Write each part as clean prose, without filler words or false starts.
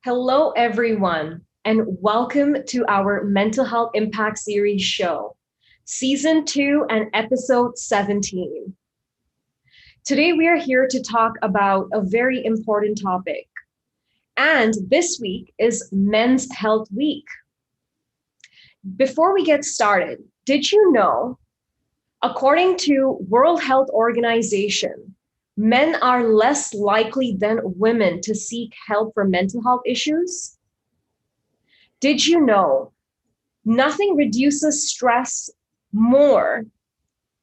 Hello, everyone, and welcome to our Mental Health Impact Series show, Season 2 and Episode 17. Today, we are here to talk about a very important topic, and this week is Men's Health Week. Before we get started, did you know, according to World Health Organization, men are less likely than women to seek help for mental health issues? Did you know nothing reduces stress more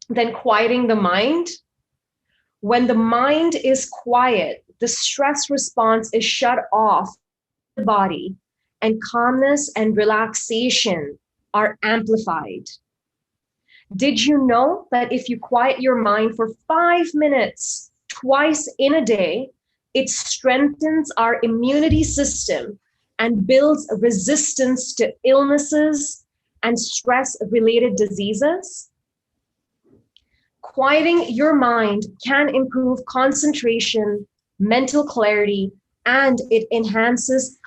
than quieting the mind? When the mind is quiet, the stress response is shut off in the body, and calmness and relaxation are amplified. Did you know that if you quiet your mind for 5 minutes twice in a day, it strengthens our immunity system and builds resistance to illnesses and stress-related diseases? Quieting your mind can improve concentration, mental clarity, and it enhances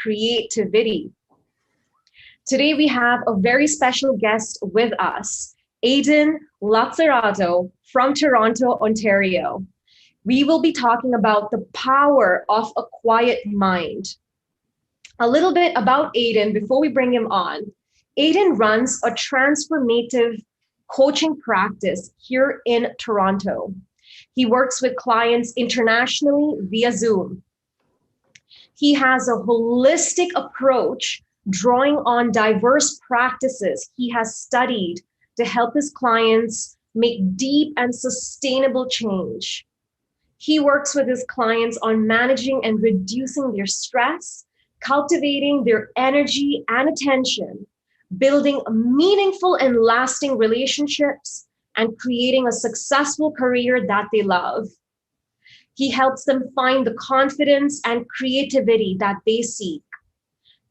creativity. Today, we have a very special guest with us, Aidan Lazzarotto from Toronto, Ontario. We will be talking about the power of a quiet mind. A little bit about Aidan before we bring him on. Aidan runs a transformative coaching practice here in Toronto. He works with clients internationally via Zoom. He has a holistic approach, drawing on diverse practices he has studied to help his clients make deep and sustainable change. He works with his clients on managing and reducing their stress, cultivating their energy and attention, building meaningful and lasting relationships, and creating a successful career that they love. He helps them find the confidence and creativity that they seek.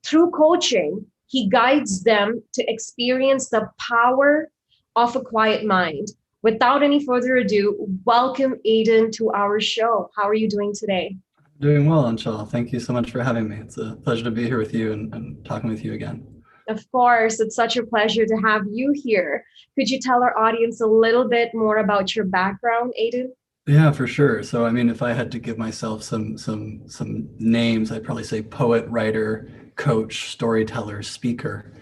Through coaching, he guides them to experience the power of a quiet mind. Without any further ado, welcome Aidan to our show. How are you doing today? Doing well, Anshul. Thank you so much for having me. It's a pleasure to be here with you and talking with you again. Of course, it's such a pleasure to have you here. Could you tell our audience a little bit more about your background, Aidan? Yeah, for sure. So, I mean, if I had to give myself some names, I'd probably say poet, writer, coach, storyteller, speaker.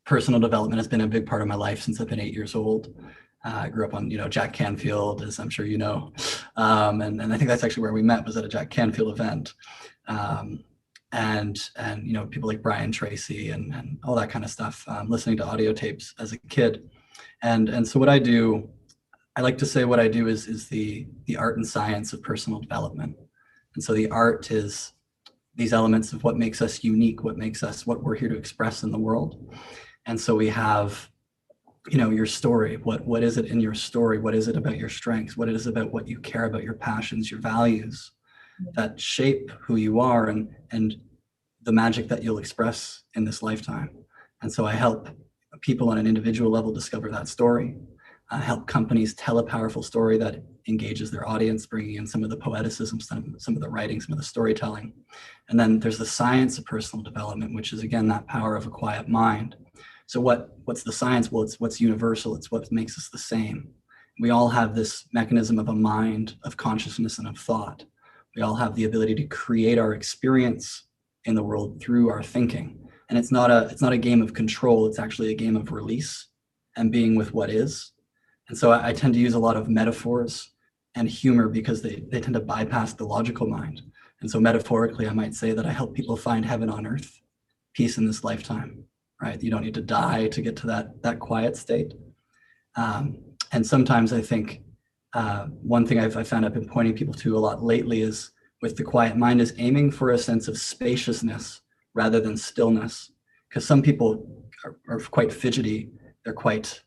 Personal development has been a big part of my life since I've been 8 years old. I grew up on, Jack Canfield, as I'm sure you know. And I think that's actually where we met, was at a Jack Canfield event. And people like Brian Tracy and all that kind of stuff, listening to audio tapes as a kid. And so what I do, I like to say what I do is the art and science of personal development. And so the art is these elements of what makes us unique, what makes us what we're here to express in the world. And so we have, your story. What is it in your story? What is it about your strengths? What is it about what you care about, your passions, your values that shape who you are and the magic that you'll express in this lifetime? And so I help people on an individual level discover that story. I help companies tell a powerful story that engages their audience, bringing in some of the poeticism, some of the writing, some of the storytelling. And then there's the science of personal development, which is, again, that power of a quiet mind. So what's the science? Well, it's what's universal. It's what makes us the same. We all have this mechanism of a mind, of consciousness, and of thought. We all have the ability to create our experience in the world through our thinking. And it's not a game of control. It's actually a game of release and being with what is. And so I tend to use a lot of metaphors and humor because they tend to bypass the logical mind. And so metaphorically, I might say that I help people find heaven on earth, peace in this lifetime, right? You don't need to die to get to that quiet state. And sometimes I think one thing I've found I've been pointing people to a lot lately is with the quiet mind is aiming for a sense of spaciousness rather than stillness. Because some people are quite fidgety. They're quite,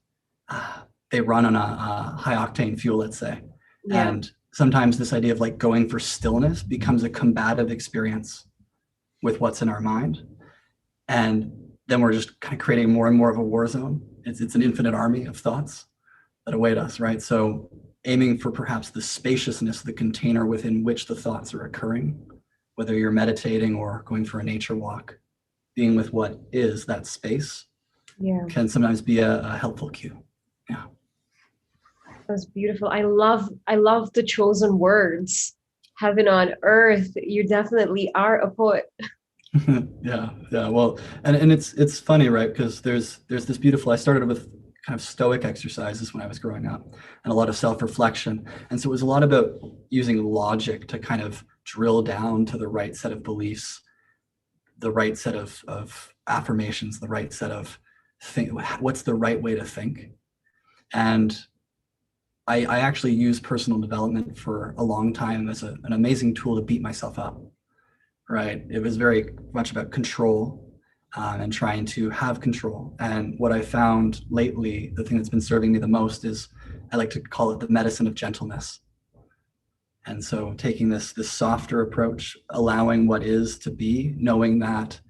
they run on a high octane fuel, let's say. Yeah. And sometimes this idea of like going for stillness becomes a combative experience with what's in our mind. And then we're just kind of creating more and more of a war zone. It's an infinite army of thoughts that await us, right? So aiming for perhaps the spaciousness, the container within which the thoughts are occurring, whether you're meditating or going for a nature walk, being with what is that space can sometimes be a helpful cue. Yeah. That's beautiful. I love the chosen words. Heaven on earth. You definitely are a poet. Yeah. Well, and it's funny, right? Because there's this beautiful. I started with kind of stoic exercises when I was growing up, and a lot of self-reflection. And so it was a lot about using logic to kind of drill down to the right set of beliefs, the right set of affirmations, the right set of what's the right way to think. And I actually used personal development for a long time as an amazing tool to beat myself up, right? It was very much about control and trying to have control. And what I found lately, the thing that's been serving me the most is, I like to call it the medicine of gentleness. And so taking this softer approach, allowing what is to be, knowing that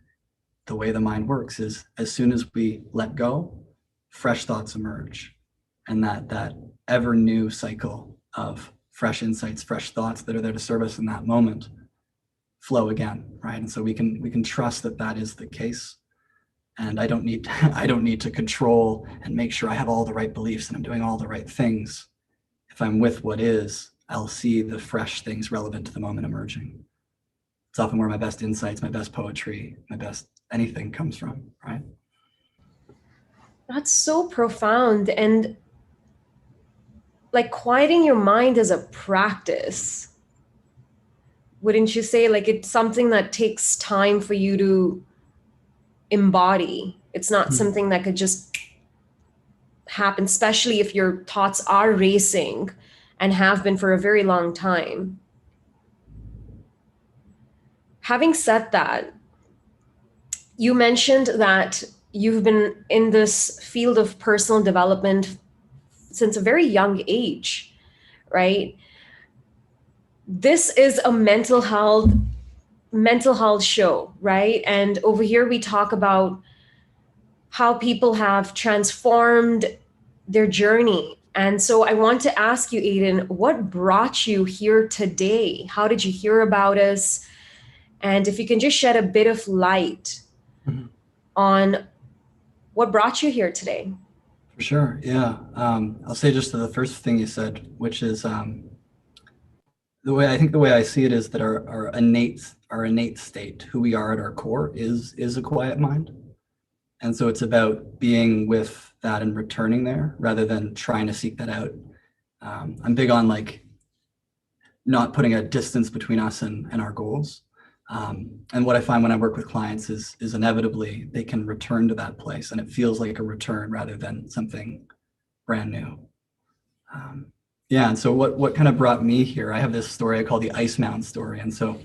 the way the mind works is as soon as we let go, fresh thoughts emerge. And that ever new cycle of fresh insights, fresh thoughts that are there to serve us in that moment flow again, right? And so we can trust that is the case. And I don't need to control and make sure I have all the right beliefs and I'm doing all the right things. If I'm with what is, I'll see the fresh things relevant to the moment emerging. It's often where my best insights, my best poetry, my best anything comes from, right? That's so profound. And like quieting your mind is a practice. Wouldn't you say? Like it's something that takes time for you to embody. It's not something that could just happen, especially if your thoughts are racing and have been for a very long time. Having said that, you mentioned that you've been in this field of personal development since a very young age, right? This is a mental health show, right? And over here we talk about how people have transformed their journey. And so I want to ask you, Aidan, what brought you here today? How did you hear about us? And if you can just shed a bit of light on what brought you here today. For sure, yeah. I'll say just to the first thing you said, which is the way I see it is that our innate state, who we are at our core, is a quiet mind. And so it's about being with that and returning there rather than trying to seek that out. I'm big on like not putting a distance between us and our goals. And what I find when I work with clients is inevitably they can return to that place, and it feels like a return rather than something brand new. Yeah, and so what kind of brought me here, I have this story I call the Ice Mound Story. And so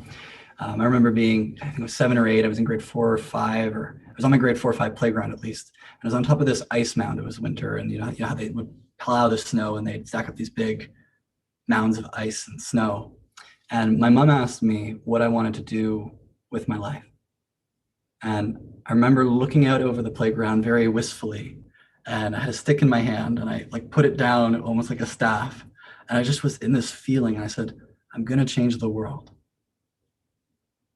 I remember being, I think it was 7 or 8, I was in grade 4 or 5, or I was on my grade 4 or 5 playground at least. And I was on top of this ice mound. It was winter, and you know how they would plow the snow and they'd stack up these big mounds of ice and snow. And my mom asked me what I wanted to do with my life. And I remember looking out over the playground very wistfully, and I had a stick in my hand and I like put it down almost like a staff. And I just was in this feeling, and I said, I'm going to change the world.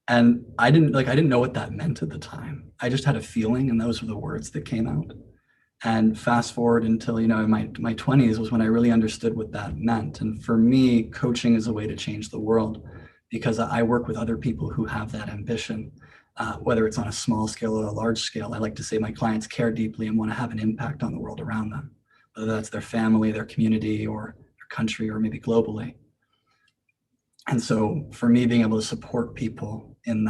And I didn't know what that meant at the time. I just had a feeling, and those were the words that came out. And fast forward until, in my 20s was when I really understood what that meant. And for me, coaching is a way to change the world, because I work with other people who have that ambition, whether it's on a small scale or a large scale. I like to say my clients care deeply and want to have an impact on the world around them, whether that's their family, their community, or their country, or maybe globally. And so for me, being able to support people in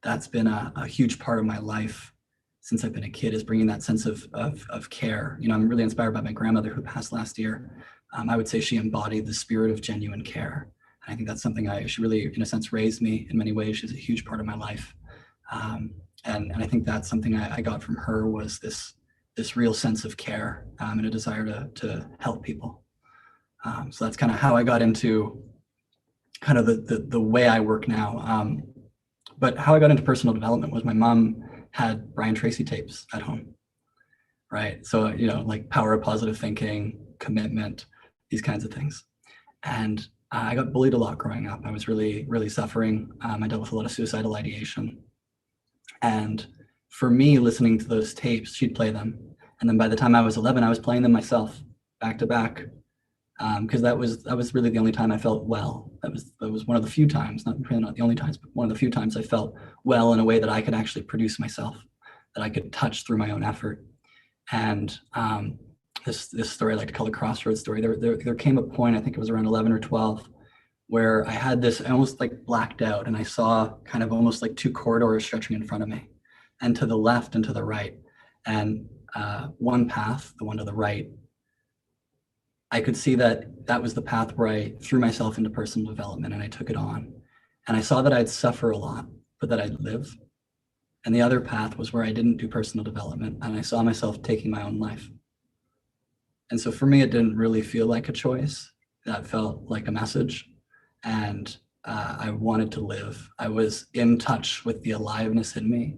that's been a huge part of my life since I've been a kid, is bringing that sense of care. I'm really inspired by my grandmother who passed last year. I would say she embodied the spirit of genuine care. And I think that's something she really, in a sense, raised me in many ways. She's a huge part of my life. And I think that's something I got from her, was this real sense of care and a desire to help people. So that's kind of how I got into kind of the way I work now. But how I got into personal development was my mom had Brian Tracy tapes at home, right? So, like power of positive thinking, commitment, these kinds of things. And I got bullied a lot growing up. I was really, really suffering. I dealt with a lot of suicidal ideation. And for me, listening to those tapes, she'd play them. And then by the time I was 11, I was playing them myself back to back. Because that was really the only time I felt well. That was one of the few times, not the only times, but one of the few times I felt well in a way that I could actually produce myself, that I could touch through my own effort. And this story, I like to call the Crossroads Story. There came a point, I think it was around 11 or 12, where I had this, I almost like blacked out, and I saw kind of almost like two corridors stretching in front of me, and to the left and to the right. And one path, the one to the right, I could see that was the path where I threw myself into personal development, and I took it on. And I saw that I'd suffer a lot, but that I'd live. And the other path was where I didn't do personal development, and I saw myself taking my own life. And so for me, it didn't really feel like a choice. That felt like a message. And I wanted to live. I was in touch with the aliveness in me.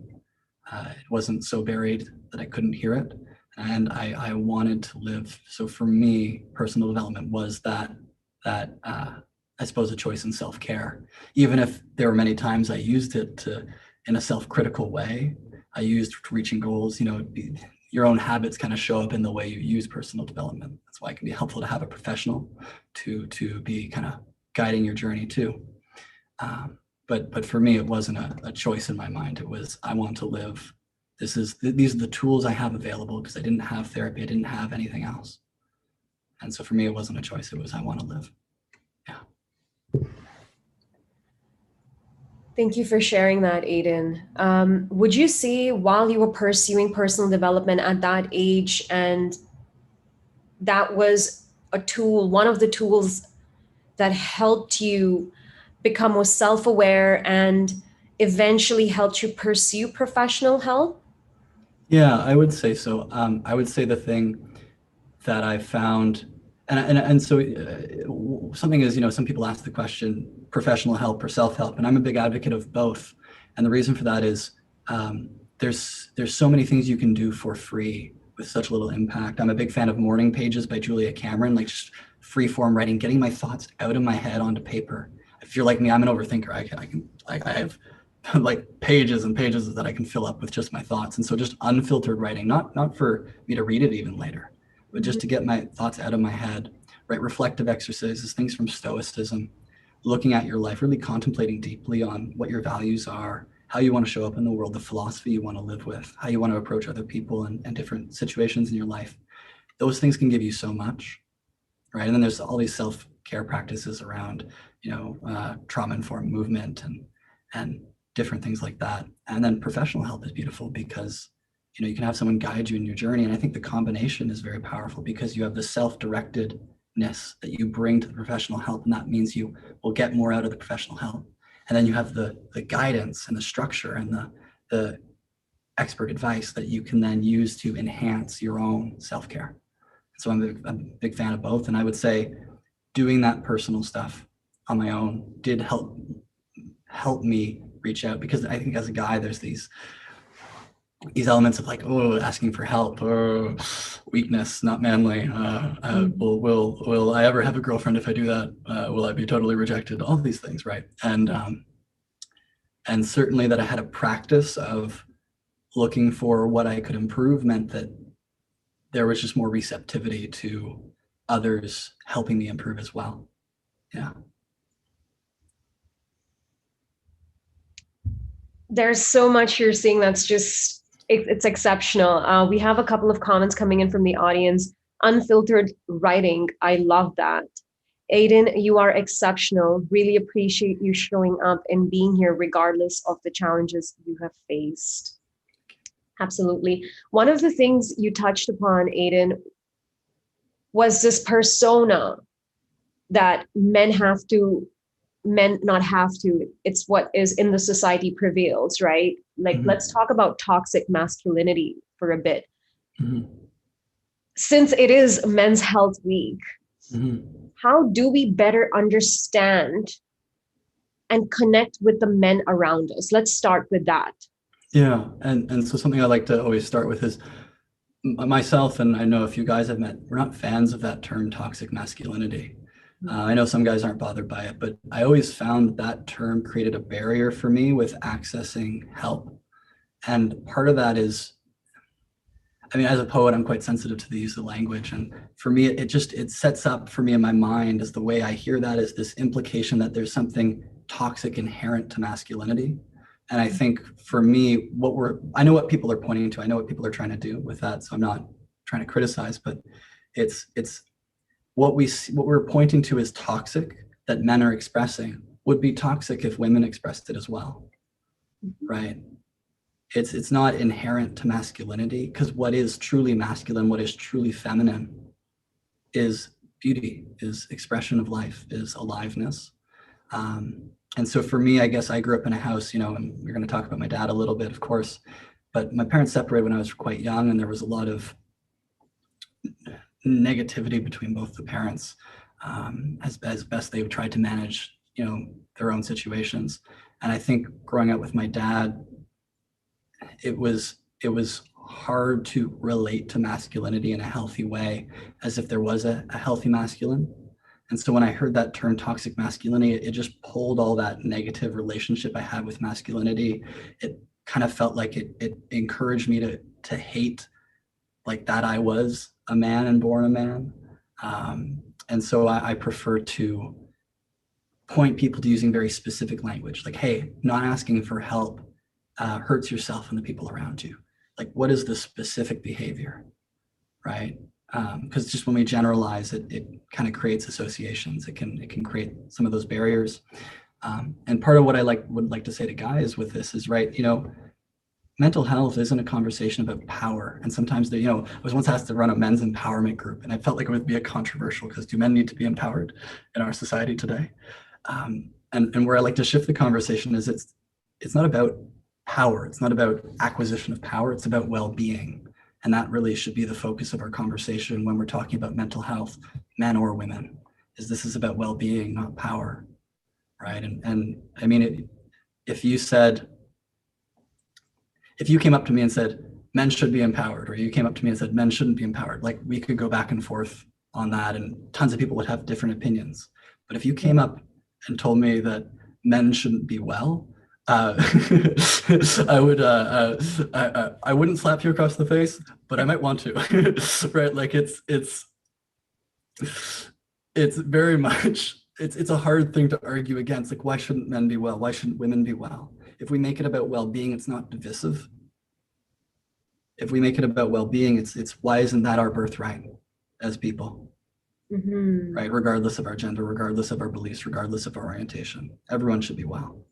It wasn't so buried that I couldn't hear it. And I wanted to live. So for me, personal development was that I suppose, a choice in self-care. Even if there were many times I used it in a self-critical way, I used reaching goals. Your own habits kind of show up in the way you use personal development. That's why it can be helpful to have a professional to be kind of guiding your journey too. But for me, it wasn't a choice in my mind. It was, I want to live. These are the tools I have available, because I didn't have therapy. I didn't have anything else. And so for me, it wasn't a choice. It was, I want to live. Yeah. Thank you for sharing that, Aidan. Would you say, while you were pursuing personal development at that age, and that was a tool, one of the tools that helped you become more self-aware and eventually helped you pursue professional help? Yeah, I would say so. I would say the thing that I found, and so something is, some people ask the question, professional help or self-help, and I'm a big advocate of both. And the reason for that is there's so many things you can do for free with such little impact. I'm a big fan of Morning Pages by Julia Cameron, like just free form writing, getting my thoughts out of my head onto paper. If you're like me, I'm an overthinker. I have like pages and pages that I can fill up with just my thoughts. And so just unfiltered writing, not for me to read it even later, but just to get my thoughts out of my head, right? Reflective exercises, things from Stoicism, looking at your life, really contemplating deeply on what your values are, how you want to show up in the world, the philosophy you want to live with, how you want to approach other people and different situations in your life. Those things can give you so much, right? And then there's all these self-care practices around, trauma-informed movement and different things like that. And then professional help is beautiful because, you can have someone guide you in your journey. And I think the combination is very powerful because you have the self-directedness that you bring to the professional help. And that means you will get more out of the professional help. And then you have the guidance and the structure and the expert advice that you can then use to enhance your own self-care. So I'm a big fan of both. And I would say doing that personal stuff on my own did help me reach out, because I think as a guy, there's these elements of like, asking for help, weakness, not manly. Will I ever have a girlfriend if I do that? Will I be totally rejected? All these things, right? And certainly that I had a practice of looking for what I could improve meant that there was just more receptivity to others helping me improve as well. Yeah. There's so much you're saying that's just, it's exceptional. We have a couple of comments coming in from the audience. Unfiltered writing, I love that. Aidan, you are exceptional. Really appreciate you showing up and being here regardless of the challenges you have faced. Absolutely. One of the things you touched upon, Aidan, was this persona that men not have to, it's what is in the society prevails, right? Like, let's talk about toxic masculinity for a bit. Since it is Men's Health Week, how do we better understand and connect with the men around us? Let's start with that. Yeah, and so something I like to always start with is myself, and I know a few guys I've met, we're not fans of that term toxic masculinity. I know some guys aren't bothered by it, but I always found that term created a barrier for me with accessing help. And part of that is, I mean, as a poet, I'm quite sensitive to the use of language. And for me, it sets up for me in my mind as the way I hear that is this implication that there's something toxic inherent to masculinity. And I think for me, I know what people are pointing to. I know what people are trying to do with that. So I'm not trying to criticize, but it's what we're pointing to is toxic that men are expressing would be toxic if women expressed it as well, right? It's not inherent to masculinity, because what is truly masculine, what is truly feminine is beauty, is expression of life, is aliveness. And so for me, I guess I grew up in a house, and we're going to talk about my dad a little bit, of course, but my parents separated when I was quite young, and there was a lot of negativity between both the parents, as best they tried to manage, their own situations. And I think growing up with my dad, it was hard to relate to masculinity in a healthy way, as if there was a healthy masculine. And so when I heard that term toxic masculinity, it just pulled all that negative relationship I had with masculinity. It kind of felt like it encouraged me to hate, like, that I was a man and born a man. And so I prefer to point people to using very specific language, like, hey, not asking for help hurts yourself and the people around you. Like, what is the specific behavior, right? Because just when we generalize it kind of creates associations. It can create some of those barriers. And part of what I would like to say to guys with this is, right, mental health isn't a conversation about power. And sometimes I was once asked to run a men's empowerment group, and I felt like it would be a controversial, because do men need to be empowered in our society today? And where I like to shift the conversation is it's not about power. It's not about acquisition of power. It's about well-being. And that really should be the focus of our conversation when we're talking about mental health, men or women, is this is about well-being, not power, right? And I mean, if you came up to me and said, men should be empowered, or you came up to me and said, men shouldn't be empowered, like, we could go back and forth on that, and tons of people would have different opinions. But if you came up and told me that men shouldn't be well, I wouldn't slap you across the face, but I might want to, right? Like, it's very much, it's a hard thing to argue against. Like, why shouldn't men be well? Why shouldn't women be well? If we make it about well-being, it's not divisive. If we make it about well-being, it's why isn't that our birthright as people? Mm-hmm. Right? Regardless of our gender, regardless of our beliefs, regardless of our orientation, everyone should be well.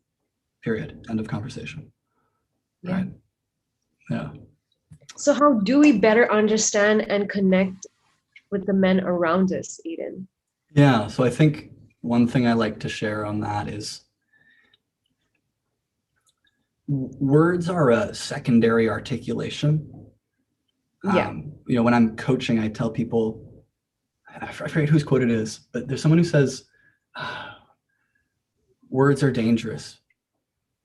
Period. End of conversation. Yeah. Right? Yeah. So how do we better understand and connect with the men around us, Aidan? Yeah. So I think one thing I like to share on that is words are a secondary articulation. Yeah. When I'm coaching, I tell people, I forget whose quote it is, but there's someone who says, words are dangerous.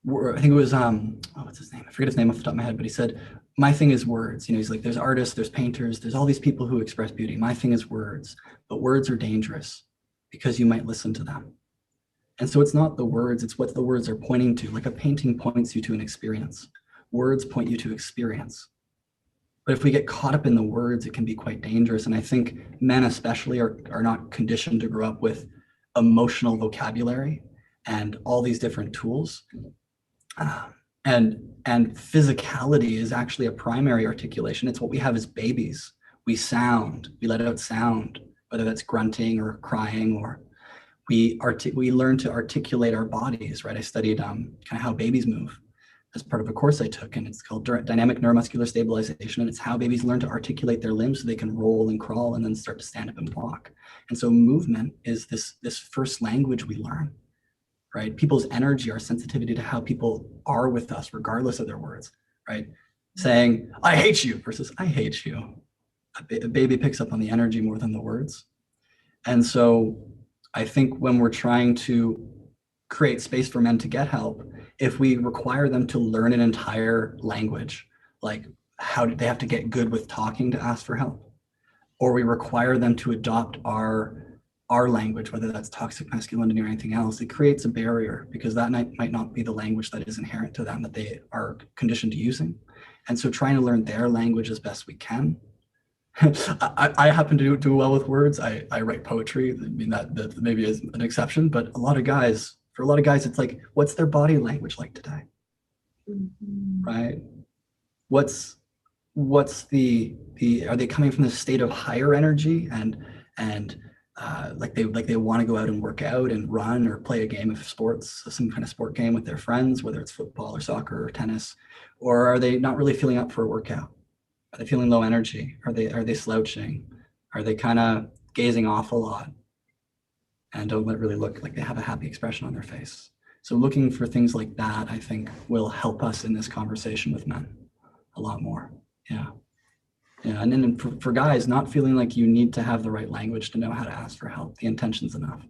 I think it was, what's his name? I forget his name off the top of my head, but he said, my thing is words. He's like, there's artists, there's painters, there's all these people who express beauty. My thing is words, but words are dangerous because you might listen to them. And so it's not the words, it's what the words are pointing to. Like, a painting points you to an experience. Words point you to experience. But if we get caught up in the words, it can be quite dangerous. And I think men especially are not conditioned to grow up with emotional vocabulary and all these different tools. And physicality is actually a primary articulation. It's what we have as babies. We let out sound, whether that's grunting or crying, or we learn to articulate our bodies, right? I studied kind of how babies move as part of a course I took, and it's called dynamic neuromuscular stabilization. And it's how babies learn to articulate their limbs so they can roll and crawl and then start to stand up and walk. And so movement is this first language we learn, right? People's energy, our sensitivity to how people are with us, regardless of their words, right? Saying, I hate you versus I hate you. A baby picks up on the energy more than the words. And so I think when we're trying to create space for men to get help, if we require them to learn an entire language, like how do they have to get good with talking to ask for help, or we require them to adopt our our language, whether that's toxic masculinity or anything else, it creates a barrier because that might not be the language that is inherent to them that they are conditioned to using. And so trying to learn their language as best we can. I happen to do well with words. I write poetry. I mean, that maybe is an exception, but for a lot of guys, it's like, what's their body language like today? Mm-hmm. Right? What's the are they coming from this state of higher energy and like they want to go out and work out and run or play a game of sports, some kind of sport game with their friends, whether it's football or soccer or tennis, or are they not really feeling up for a workout? Are they feeling low energy? Are they slouching? Are they kind of gazing off a lot and don't really look like they have a happy expression on their face? So looking for things like that, I think, will help us in this conversation with men a lot more. Yeah. And then for guys, not feeling like you need to have the right language to know how to ask for help. The intention's enough.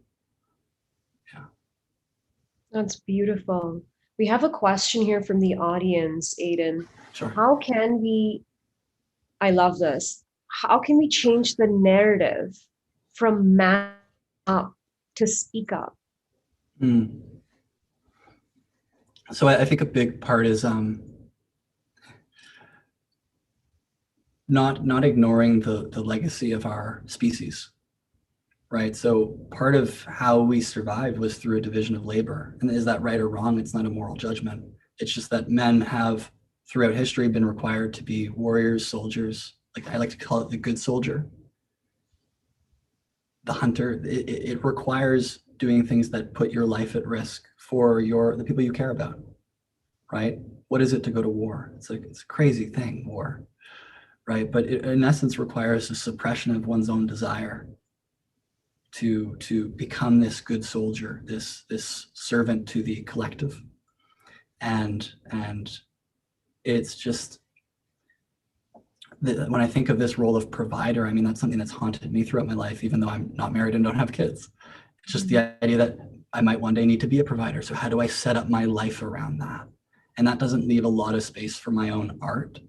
Yeah. That's beautiful. We have a question here from the audience, Aidan. Sure. How can we, I love this, how can we change the narrative from man up to speak up? So I think a big part is not ignoring the legacy of our species, right? So part of how we survived was through a division of labor. And is that right or wrong? It's not a moral judgment. It's just that men have throughout history been required to be warriors, soldiers. Like I like to call it the good soldier, the hunter. It requires doing things that put your life at risk for the people you care about, right? What is it to go to war? It's a crazy thing, war, right? But it, in essence, requires a suppression of one's own desire to become this good soldier, this servant to the collective, and it's just when I think of this role of provider, I mean, that's something that's haunted me throughout my life, even though I'm not married and don't have kids. It's just the idea that I might one day need to be a provider. So how do I set up my life around that? And that doesn't leave a lot of space for my own art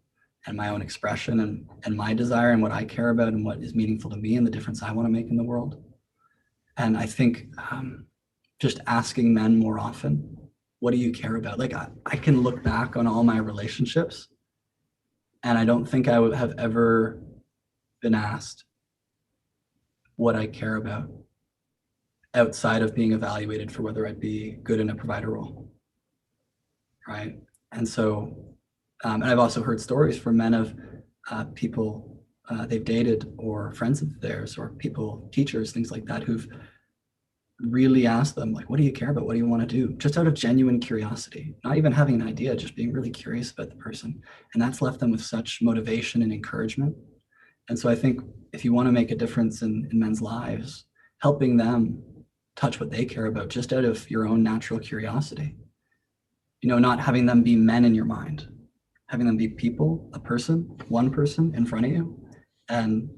and my own expression and my desire and what I care about and what is meaningful to me and the difference I want to make in the world. And I think just asking men more often, what do you care about? Like I can look back on all my relationships and I don't think I would have ever been asked what I care about outside of being evaluated for whether I'd be good in a provider role, right? And so, and I've also heard stories from men of people they've dated or friends of theirs or people, teachers, things like that, who've really asked them, like, what do you care about? What do you want to do? Just out of genuine curiosity, not even having an idea, just being really curious about the person. And that's left them with such motivation and encouragement. And so I think if you want to make a difference in men's lives, helping them touch what they care about just out of your own natural curiosity, not having them be men in your mind, having them be people, a person, one person in front of you. And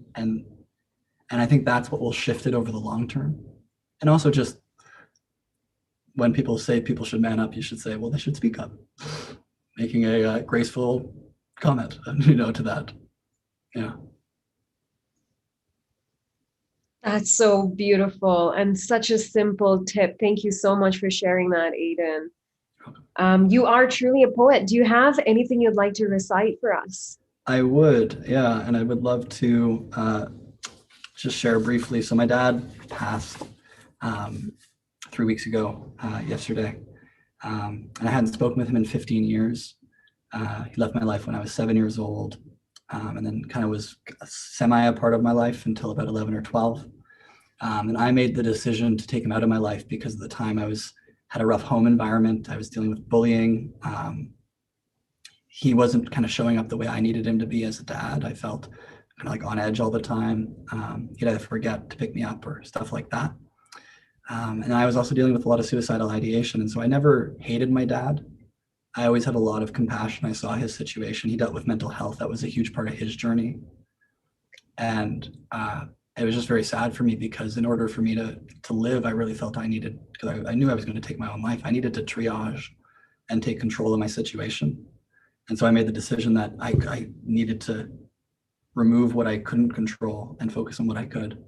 I think that's what will shift it over the long term. And also just when people say people should man up, you should say, well, they should speak up, making a graceful comment, to that. Yeah. That's so beautiful and such a simple tip. Thank you so much for sharing that, Aidan. You are truly a poet. Do you have anything you'd like to recite for us? I would, yeah. And I would love to just share briefly. So my dad passed 3 weeks ago, yesterday. And I hadn't spoken with him in 15 years. He left my life when I was 7 years old, and then kind of was semi a part of my life until about 11 or 12. And I made the decision to take him out of my life because at the time I had a rough home environment. I was dealing with bullying. He wasn't kind of showing up the way I needed him to be as a dad. I felt kind of like on edge all the time. He'd either forget to pick me up or stuff like that. And I was also dealing with a lot of suicidal ideation. And so I never hated my dad. I always had a lot of compassion. I saw his situation. He dealt with mental health. That was a huge part of his journey. And it was just very sad for me because in order for me to live, I really felt I needed, because I knew I was going to take my own life. I needed to triage and take control of my situation. And so I made the decision that I needed to remove what I couldn't control and focus on what I could.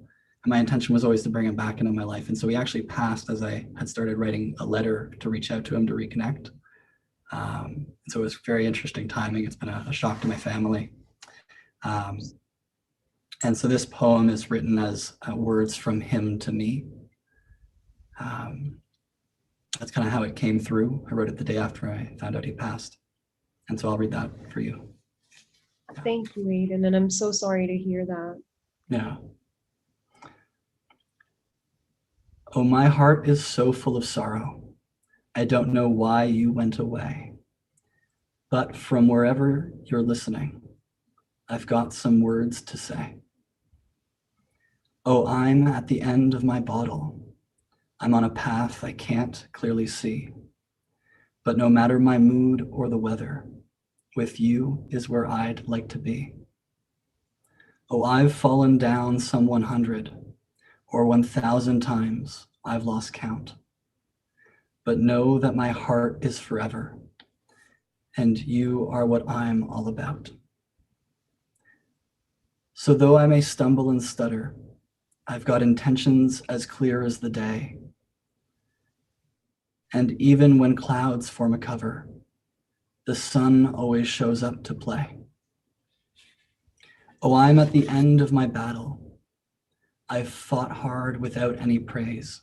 My intention was always to bring him back into my life. And so he actually passed as I had started writing a letter to reach out to him to reconnect. So it was very interesting timing. It's been a shock to my family. And so this poem is written as words from him to me. That's kind of how it came through. I wrote it the day after I found out he passed. And so I'll read that for you. Yeah. Thank you, Aidan. And I'm so sorry to hear that. Yeah. Oh, my heart is so full of sorrow. I don't know why you went away. But from wherever you're listening, I've got some words to say. Oh, I'm at the end of my bottle. I'm on a path I can't clearly see. But no matter my mood or the weather, with you is where I'd like to be. Oh, I've fallen down some 100 or 1,000 times, I've lost count. But know that my heart is forever, and you are what I'm all about. So though I may stumble and stutter, I've got intentions as clear as the day. And even when clouds form a cover, the sun always shows up to play. Oh, I'm at the end of my battle. I've fought hard without any praise.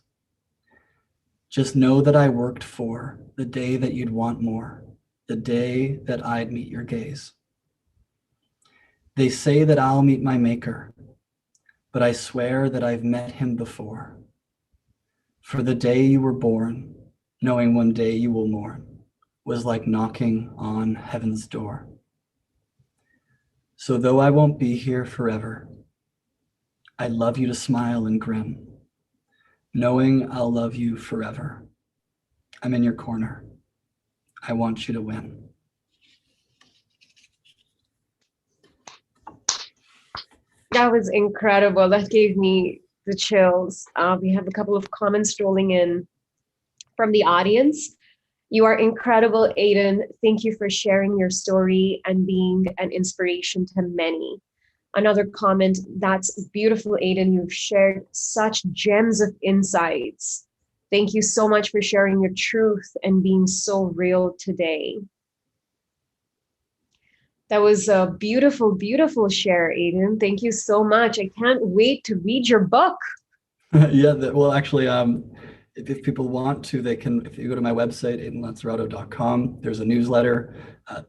Just know that I worked for the day that you'd want more, the day that I'd meet your gaze. They say that I'll meet my maker, but I swear that I've met him before. For the day you were born, knowing one day you will mourn, was like knocking on heaven's door. So though I won't be here forever, I'd love you to smile and grin, knowing I'll love you forever. I'm in your corner. I want you to win. That was incredible. That gave me the chills. We have a couple of comments rolling in from the audience. You are incredible, Aidan. Thank you for sharing your story and being an inspiration to many. Another comment, that's beautiful, Aidan. You've shared such gems of insights. Thank you so much for sharing your truth and being so real today. That was a beautiful, beautiful share, Aidan. Thank you so much. I can't wait to read your book. Yeah, well, actually, if people want to, they can, if you go to my website, aidanlazzarotto.com, there's a newsletter,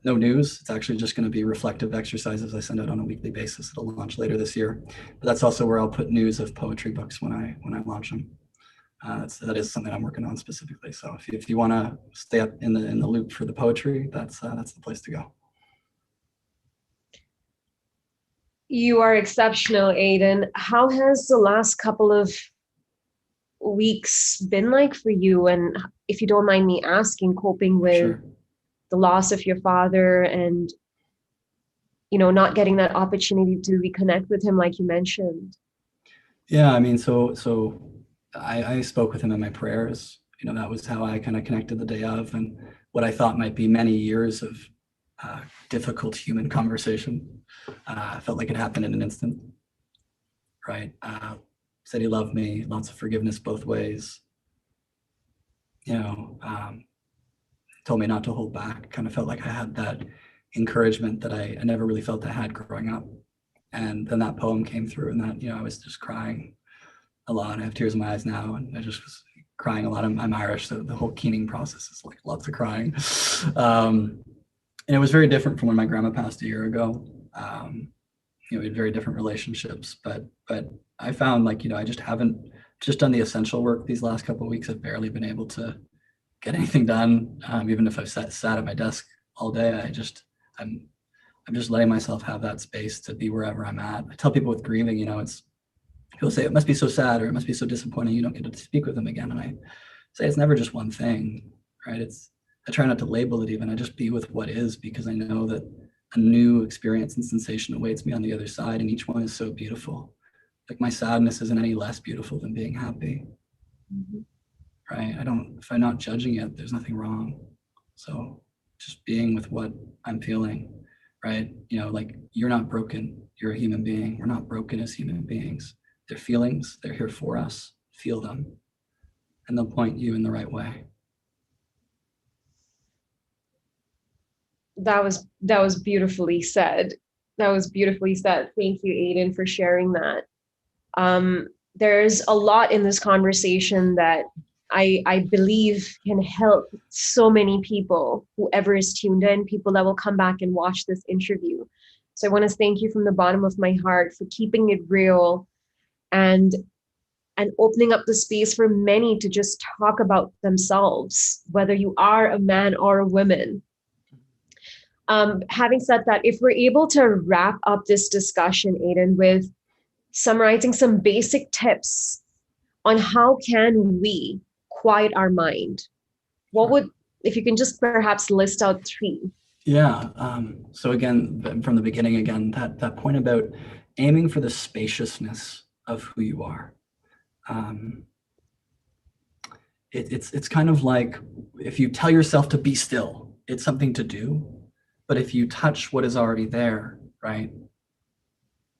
no news. It's actually just going to be reflective exercises I send out on a weekly basis. It'll launch later this year. But that's also where I'll put news of poetry books when I launch them. That is something I'm working on specifically. So if you want to stay up in the loop for the poetry, that's the place to go. You are exceptional, Aidan. How has the last couple of weeks been like for you? And if you don't mind me asking, coping with Sure. the loss of your father and, not getting that opportunity to reconnect with him, like you mentioned. Yeah, I mean, so I spoke with him in my prayers. That was how I kind of connected the day of, and what I thought might be many years of difficult human conversation. Felt like it happened in an instant, right? Said he loved me, lots of forgiveness both ways. Told me not to hold back. Kind of felt like I had that encouragement that I never really felt I had growing up. And then that poem came through, and that, I was just crying a lot. I have tears in my eyes now, and I just was crying a lot. I'm Irish, so the whole keening process is like lots of crying. And it was very different from when my grandma passed a year ago. We had very different relationships, but I found I just haven't done the essential work these last couple of weeks. I've barely been able to get anything done. Even if I've sat at my desk all day, I'm just letting myself have that space to be wherever I'm at. I tell people with grieving, people say it must be so sad or it must be so disappointing you don't get to speak with them again. And I say it's never just one thing, right? I try not to label it even. I just be with what is, because I know that a new experience and sensation awaits me on the other side, and each one is so beautiful. Like my sadness isn't any less beautiful than being happy, right? If I'm not judging it, there's nothing wrong. So just being with what I'm feeling, right? You're not broken. You're a human being. We're not broken as human beings. They're feelings, they're here for us. Feel them, and they'll point you in the right way. That was beautifully said. That was beautifully said. Thank you, Aidan, for sharing that. There's a lot in this conversation that I believe can help so many people, whoever is tuned in, people that will come back and watch this interview. So I want to thank you from the bottom of my heart for keeping it real and opening up the space for many to just talk about themselves, whether you are a man or a woman. Having said that, if we're able to wrap up this discussion, Aidan, with summarizing some basic tips on how can we quiet our mind, what would, if you can just perhaps list out 3? Yeah. So again, from the beginning, again, that point about aiming for the spaciousness of who you are. It's kind of like if you tell yourself to be still, it's something to do. But if you touch what is already there, right?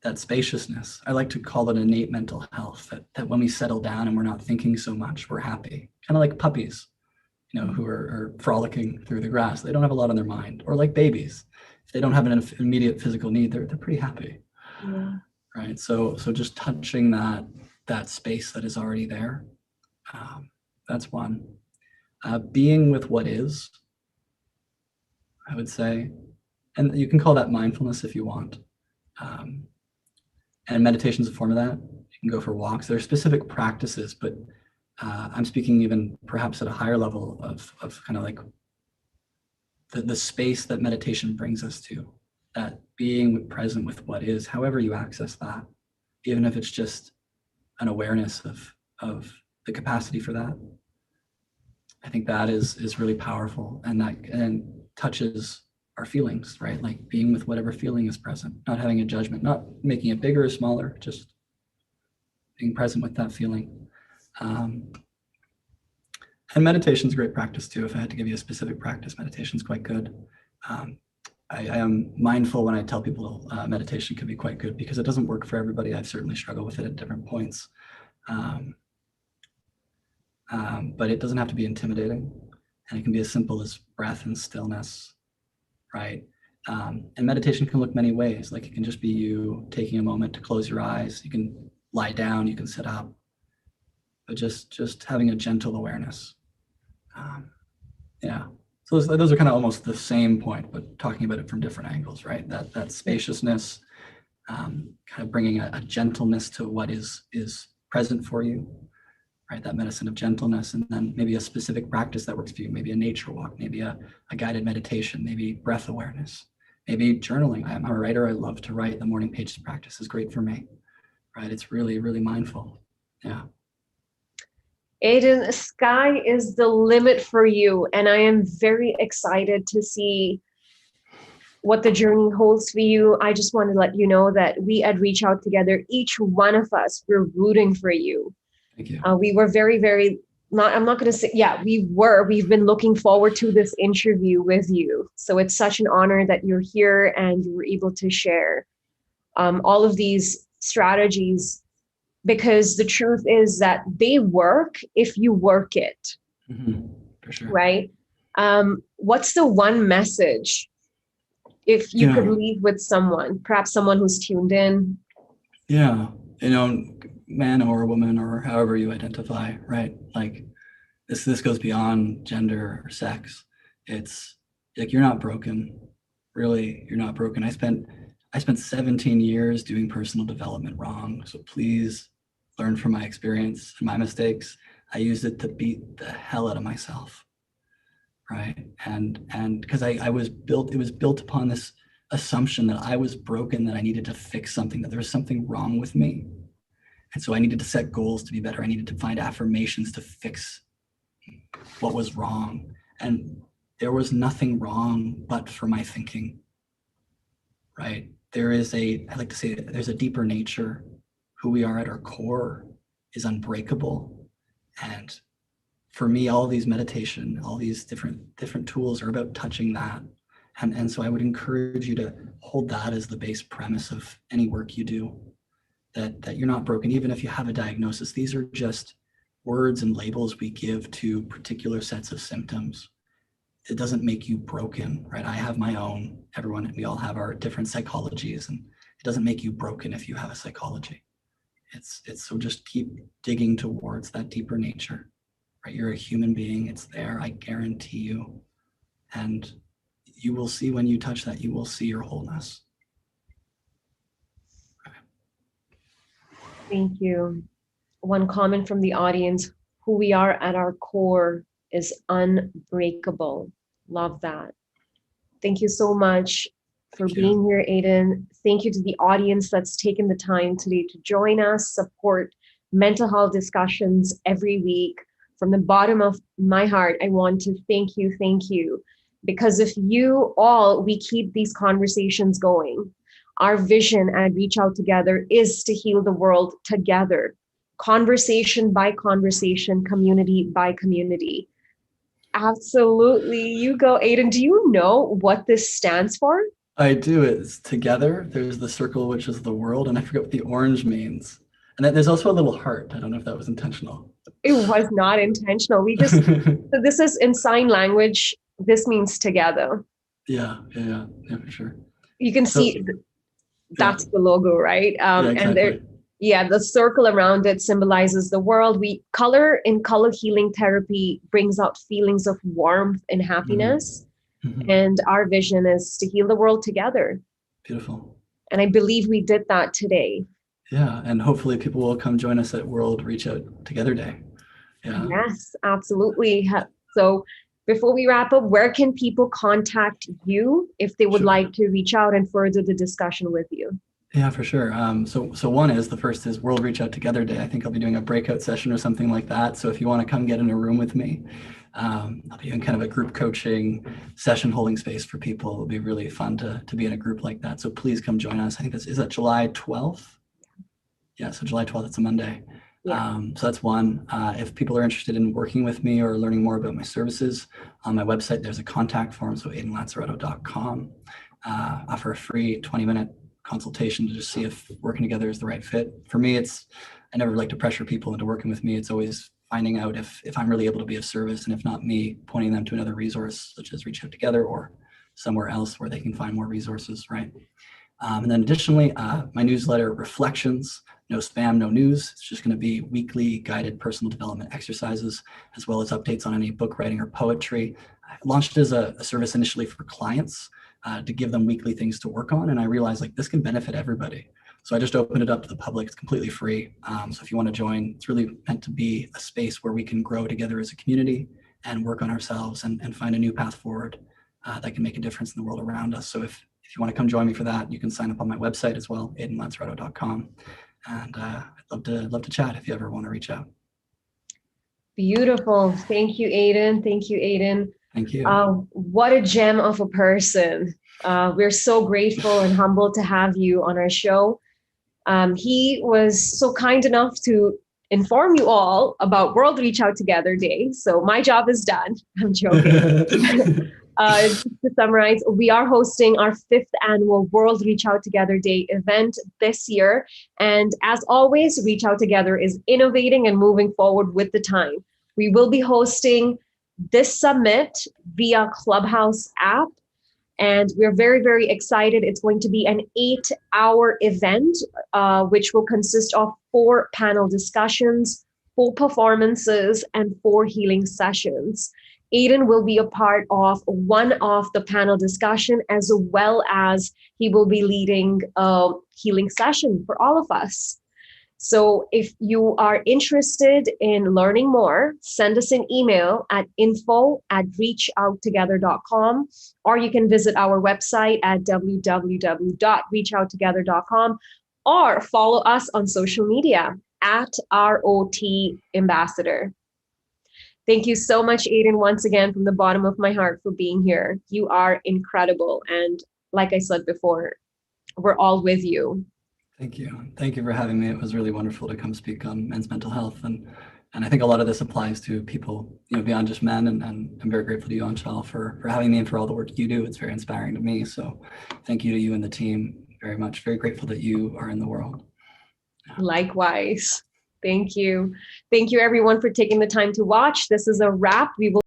That spaciousness, I like to call it innate mental health, that when we settle down and we're not thinking so much, we're happy. Kind of like puppies, who are frolicking through the grass. They don't have a lot on their mind. Or like babies, if they don't have an immediate physical need, they're pretty happy. Yeah. Right. So just touching that space that is already there. That's one. Being with what is, I would say, and you can call that mindfulness if you want. And meditation is a form of that. You can go for walks. There are specific practices, but I'm speaking even perhaps at a higher level of kind of like the space that meditation brings us to, that being present with what is, however you access that, even if it's just an awareness of the capacity for that. I think that is really powerful, and touches our feelings, right? Like being with whatever feeling is present, not having a judgment, not making it bigger or smaller, just being present with that feeling. And meditation is a great practice too. If I had to give you a specific practice, meditation is quite good. I am mindful when I tell people meditation can be quite good because it doesn't work for everybody. I've certainly struggled with it at different points. But it doesn't have to be intimidating, and it can be as simple as breath and stillness, right? And meditation can look many ways. Like it can just be you taking a moment to close your eyes. You can lie down, you can sit up, but just having a gentle awareness. Yeah. So those are kind of almost the same point, but talking about it from different angles, right? That spaciousness, kind of bringing a gentleness to what is present for you, right? That medicine of gentleness, and then maybe a specific practice that works for you, maybe a nature walk, maybe a guided meditation, maybe breath awareness, maybe journaling. I'm a writer. I love to write. The morning pages practice is great for me, right? It's really, really mindful. Yeah. Aidan, sky is the limit for you, and I am very excited to see what the journey holds for you. I just want to let you know that we at Reach Out Together, each one of us, we're rooting for you. Thank you. We were very, very, I'm not going to say, we've been looking forward to this interview with you. So it's such an honor that you're here and you were able to share all of these strategies, because the truth is that they work if you work it. Mm-hmm. For sure. Right? What's the one message, if you could leave with someone, perhaps someone who's tuned in? Yeah. Man or a woman or however you identify, right? Like this goes beyond gender or sex. It's like, you're not broken. Really, you're not broken. I spent 17 years doing personal development wrong. So please learn from my experience and my mistakes. I used it to beat the hell out of myself, right? And because it was built upon this assumption that I was broken, that I needed to fix something, that there was something wrong with me. And so I needed to set goals to be better. I needed to find affirmations to fix what was wrong. And there was nothing wrong but for my thinking, right? I like to say, there's a deeper nature. Who we are at our core is unbreakable. And for me, all these meditation, all these different tools are about touching that. And so I would encourage you to hold that as the base premise of any work you do. that you're not broken, even if you have a diagnosis. These are just words and labels we give to particular sets of symptoms. It doesn't make you broken, right? I have my own, everyone, we all have our different psychologies, and it doesn't make you broken if you have a psychology. It's so just keep digging towards that deeper nature, right? You're a human being, it's there, I guarantee you. And you will see when you touch that, you will see your wholeness. Thank you. One comment from the audience: who we are at our core is unbreakable. Love that. Thank you so much for being here, Aidan. Thank you to the audience that's taken the time today to join us, support mental health discussions every week. From the bottom of my heart, I want to thank you. Because if you all, we keep these conversations going. Our vision at Reach Out Together is to heal the world together, conversation by conversation, community by community. Absolutely. You go, Aidan. Do you know what this stands for? I do. It's together. There's the circle, which is the world, and I forget what the orange means. And then there's also a little heart. I don't know if that was intentional. It was not intentional. We just, so this is in sign language. This means together. Yeah, for sure. You can see that's the logo, right? Exactly. And the circle around it symbolizes the world. Color in color healing therapy brings out feelings of warmth and happiness. Mm-hmm. And our vision is to heal the world together. Beautiful. And I believe we did that today. Yeah, and hopefully people will come join us at World Reach Out Together Day. Yeah. Yes, absolutely. So before we wrap up, where can people contact you if they would like to reach out and further the discussion with you? Yeah, for sure. So one is, the first is World Reach Out Together Day. I think I'll be doing a breakout session or something like that. So if you want to come get in a room with me, I'll be in kind of a group coaching session holding space for people. It'll be really fun to be in a group like that. So please come join us. I think is that July 12th? Yeah, so July 12th, it's a Monday. Yeah. So that's one. If people are interested in working with me or learning more about my services, on my website, there's a contact form, so aidanlazzarotto.com. Offer a free 20-minute consultation to just see if working together is the right fit. For me, I never like to pressure people into working with me. It's always finding out if I'm really able to be of service, and if not, me pointing them to another resource, such as Reach Out Together or somewhere else where they can find more resources, right? And then additionally, my newsletter, Reflections, no spam, no news. It's just going to be weekly guided personal development exercises, as well as updates on any book writing or poetry. I launched as a service initially for clients to give them weekly things to work on. And I realized this can benefit everybody. So I just opened it up to the public. It's completely free. So if you want to join, it's really meant to be a space where we can grow together as a community and work on ourselves and find a new path forward that can make a difference in the world around us. So if you want to come join me for that, you can sign up on my website as well, aidanlazzarotto.com. And I'd love to chat if you ever want to reach out. Beautiful. Thank you, Aidan. Thank you. What a gem of a person. We're so grateful and humbled to have you on our show. He was so kind enough to inform you all about World Reach Out Together Day. So my job is done. I'm joking. Just to summarize, we are hosting our 5th annual World Reach Out Together Day event this year. And as always, Reach Out Together is innovating and moving forward with the time. We will be hosting this summit via Clubhouse app. And we're very, very excited. It's going to be an 8-hour event, which will consist of 4 panel discussions, 4 performances, and 4 healing sessions. Aidan will be a part of one of the panel discussion, as well as he will be leading a healing session for all of us. So if you are interested in learning more, send us an email at info@reachouttogether.com, or you can visit our website at www.reachouttogether.com, or follow us on social media at ROT Ambassador. Thank you so much, Aidan, once again, from the bottom of my heart for being here. You are incredible. And like I said before, we're all with you. Thank you. Thank you for having me. It was really wonderful to come speak on men's mental health. And I think a lot of this applies to people, beyond just men. And I'm very grateful to you, Anshal, for having me and for all the work you do. It's very inspiring to me. So thank you to you and the team very much. Very grateful that you are in the world. Likewise. Thank you. Thank you, everyone, for taking the time to watch. This is a wrap. We will